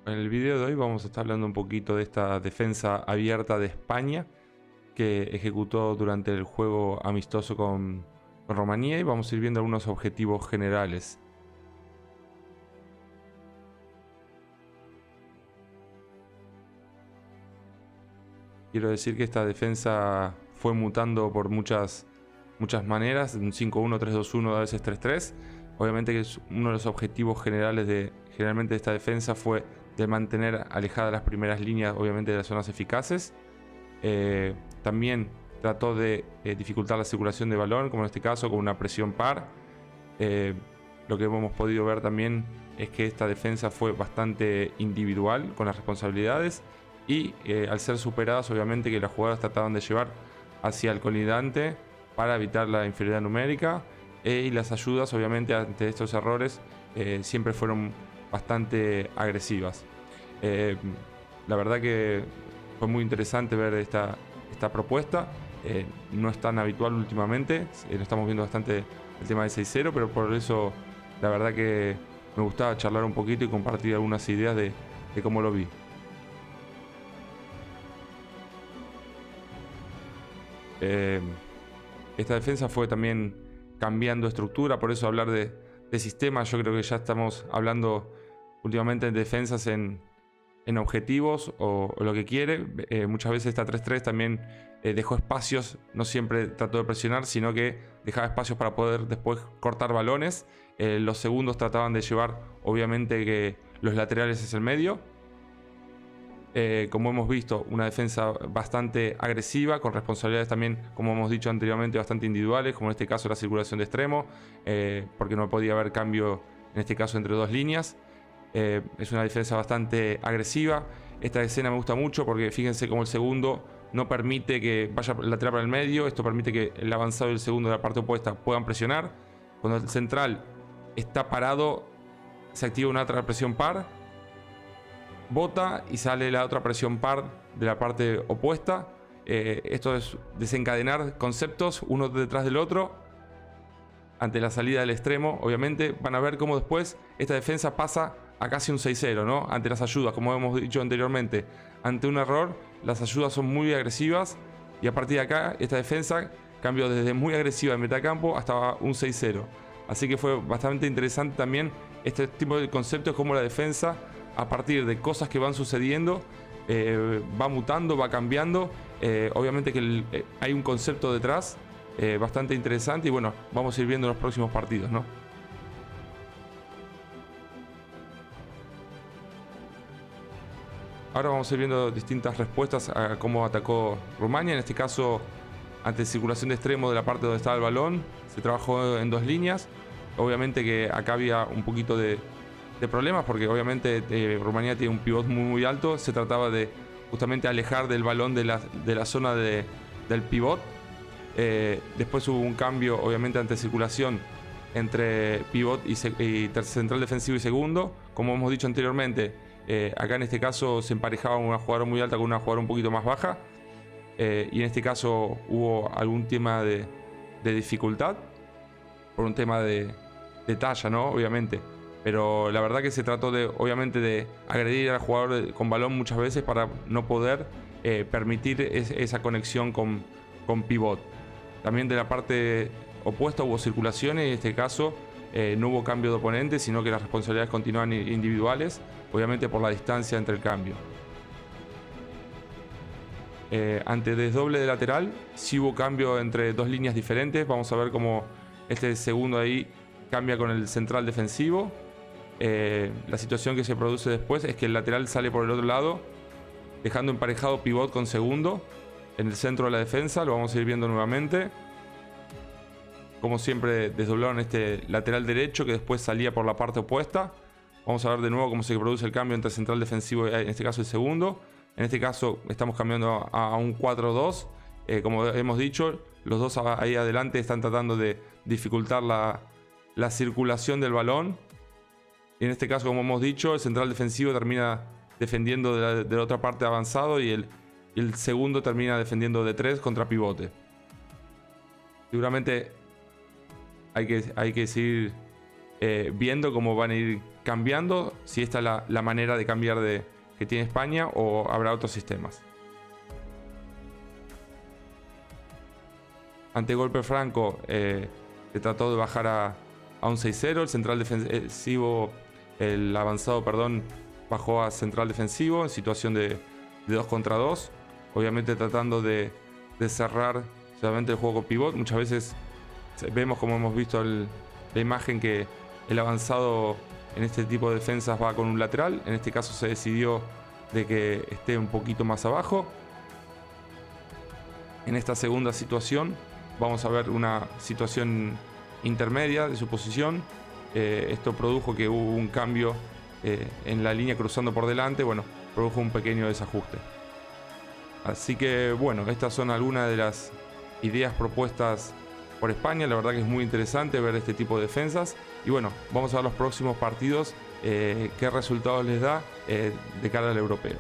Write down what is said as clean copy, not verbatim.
En el video de hoy vamos a estar hablando un poquito de esta defensa abierta de España que ejecutó durante el juego amistoso con Rumanía, y vamos a ir viendo algunos objetivos generales. Quiero decir que esta defensa fue mutando por muchas maneras, un 5-1, 3-2-1, a veces 3-3. Obviamente que uno de los objetivos generales generalmente de esta defensa fue de mantener alejadas las primeras líneas, obviamente, de las zonas eficaces. También trató de dificultar la circulación de balón, como en este caso con una presión par. Lo que hemos podido ver también es que esta defensa fue bastante individual con las responsabilidades, y al ser superadas, obviamente que las jugadoras trataban de llevar hacia el colindante para evitar la inferioridad numérica, y las ayudas, obviamente, ante estos errores siempre fueron bastante agresivas. La verdad que fue muy interesante ver esta propuesta. No es tan habitual últimamente, lo estamos viendo bastante el tema de 6-0, pero por eso la verdad que me gustaba charlar un poquito y compartir algunas ideas de cómo lo vi. Esta defensa fue también cambiando estructura, por eso hablar de sistema. Yo creo que ya estamos hablando últimamente en defensas en objetivos o lo que quiere. Muchas veces esta 3-3 también dejó espacios, no siempre trató de presionar, sino que dejaba espacios para poder después cortar balones. Los segundos trataban de llevar, obviamente, que los laterales hacia el medio. Como hemos visto, una defensa bastante agresiva, con responsabilidades también, como hemos dicho anteriormente, bastante individuales, como en este caso la circulación de extremo, porque no podía haber cambio en este caso entre dos líneas. Es una defensa bastante agresiva. Esta escena me gusta mucho porque fíjense cómo el segundo no permite que vaya lateral para el medio. Esto permite que el avanzado y el segundo de la parte opuesta puedan presionar. Cuando el central está parado, se activa una otra presión par, bota y sale la otra presión par de la parte opuesta. Esto es desencadenar conceptos uno detrás del otro. Ante la salida del extremo, obviamente, van a ver cómo después esta defensa pasa a casi un 6-0, ¿no? Ante las ayudas, como hemos dicho anteriormente. Ante un error, las ayudas son muy agresivas, y a partir de acá, esta defensa cambió desde muy agresiva en metacampo hasta un 6-0. Así que fue bastante interesante también este tipo de conceptos, como la defensa, a partir de cosas que van sucediendo, va mutando, va cambiando. Obviamente que hay un concepto detrás bastante interesante, y bueno, vamos a ir viendo los próximos partidos, ¿no? Ahora vamos a ir viendo distintas respuestas a cómo atacó Rumania. En este caso, ante circulación de extremo de la parte donde estaba el balón, se trabajó en dos líneas. Obviamente que acá había un poquito de problemas, porque obviamente Rumanía tiene un pivot muy alto. Se trataba de justamente alejar del balón de la zona del pivot. Después hubo un cambio, obviamente, ante circulación entre pivot y central defensivo y segundo. Como hemos dicho anteriormente, acá en este caso se emparejaba una jugadora muy alta con una jugadora un poquito más baja, y en este caso hubo algún tema de dificultad por un tema de talla, ¿no? Obviamente. Pero la verdad que se trató obviamente de agredir al jugador con balón muchas veces para no poder permitir esa conexión con pivot. También de la parte opuesta hubo circulaciones, y en este caso no hubo cambio de oponente, sino que las responsabilidades continúan individuales, obviamente por la distancia entre el cambio. Ante desdoble de lateral, sí hubo cambio entre dos líneas diferentes. Vamos a ver cómo este segundo ahí cambia con el central defensivo. La situación que se produce después es que el lateral sale por el otro lado, dejando emparejado pivot con segundo en el centro de la defensa. Lo vamos a ir viendo nuevamente. Como siempre, desdoblaron este lateral derecho que después salía por la parte opuesta. Vamos a ver de nuevo cómo se produce el cambio entre central defensivo y, en este caso, el segundo. En este caso estamos cambiando a un 4-2. Como hemos dicho, los dos ahí adelante están tratando de dificultar la circulación del balón. Y en este caso, como hemos dicho, el central defensivo termina defendiendo de la otra parte avanzado, y el segundo termina defendiendo de 3 contra pivote. Seguramente hay que seguir viendo cómo van a ir cambiando, si esta es la manera de cambiar que tiene España o habrá otros sistemas. Ante golpe franco se trató de bajar a un 6-0, el central defensivo, el avanzado, perdón, bajó a central defensivo en situación de 2 contra 2, obviamente tratando de cerrar solamente el juego pivot. Muchas veces vemos, como hemos visto la imagen, que el avanzado en este tipo de defensas va con un lateral. En este caso se decidió de que esté un poquito más abajo. En esta segunda situación vamos a ver una situación intermedia de su posición. Esto produjo que hubo un cambio en la línea cruzando por delante. Bueno, produjo un pequeño desajuste. Así que bueno, estas son algunas de las ideas propuestas por España. La verdad que es muy interesante ver este tipo de defensas. Y bueno, vamos a ver los próximos partidos, qué resultados les da de cara al europeo.